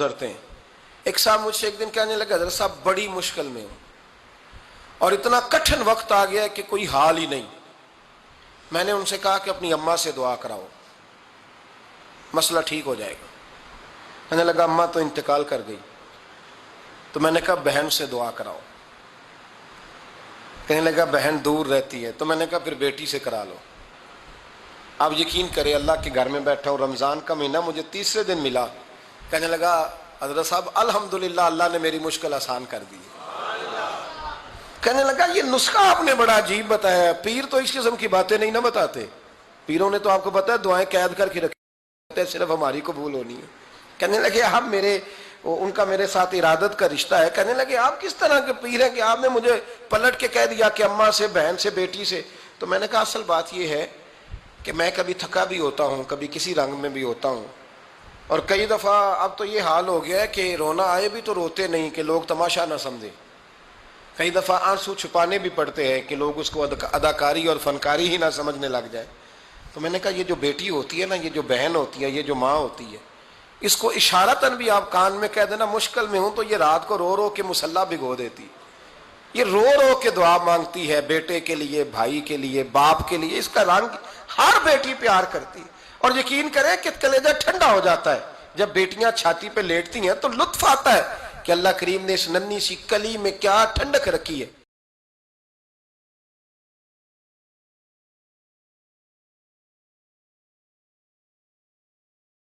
گزرتے ہیں. ایک صاحب مجھ سے ایک دن کہنے لگا حضرت صاحب بڑی مشکل میں ہوں اور اتنا کٹھن وقت آ گیا کہ کوئی حال ہی نہیں. میں نے ان سے کہا کہ اپنی اماں سے دعا کراؤ, مسئلہ ٹھیک ہو جائے گا. کہنے لگا اماں تو انتقال کر گئی. تو میں نے کہا بہن سے دعا کراؤ. کہنے لگا بہن دور رہتی ہے. تو میں نے کہا پھر بیٹی سے کرا لو. آپ یقین کریں اللہ کے گھر میں بیٹھا ہوں, رمضان کا مہینہ مجھے تیسرے دن ملا. کہنے لگا حضرت صاحب الحمدللہ اللہ نے میری مشکل آسان کر دی. کہنے لگا یہ نسخہ آپ نے بڑا عجیب بتایا, پیر تو اس قسم کی باتیں نہیں نہ بتاتے. پیروں نے تو آپ کو پتا ہے دعائیں قید کر کے رکھتے, صرف ہماری قبول ہونی ہے. کہنے لگے آپ ان کا میرے ساتھ ارادت کا رشتہ ہے. کہنے لگے آپ کس طرح کے پیر ہیں کہ آپ نے مجھے پلٹ کے کہہ دیا کہ اماں سے, بہن سے, بیٹی سے. تو میں نے کہا اصل بات یہ ہے کہ میں کبھی تھکا بھی ہوتا ہوں, کبھی کسی رنگ میں بھی ہوتا ہوں, اور کئی دفعہ اب تو یہ حال ہو گیا ہے کہ رونا آئے بھی تو روتے نہیں کہ لوگ تماشا نہ سمجھیں. کئی دفعہ آنسو چھپانے بھی پڑتے ہیں کہ لوگ اس کو اداکاری اور فنکاری ہی نہ سمجھنے لگ جائے. تو میں نے کہا یہ جو بیٹی ہوتی ہے نا, یہ جو بہن ہوتی ہے, یہ جو ماں ہوتی ہے, اس کو اشارتاً بھی آپ کان میں کہہ دینا مشکل میں ہوں تو یہ رات کو رو رو کے مصلی بھگو دیتی. یہ رو رو کے دعا مانگتی ہے بیٹے کے لیے, بھائی کے لیے, باپ کے لیے. اس کا رنگ ہر بیٹی پیار کرتی ہے. اور یقین کریں کہ کلیجہ ٹھنڈا ہو جاتا ہے جب بیٹیاں چھاتی پہ لیٹتی ہیں تو لطف آتا ہے کہ اللہ کریم نے اس ننھی سی کلی میں کیا ٹھنڈک رکھی ہے.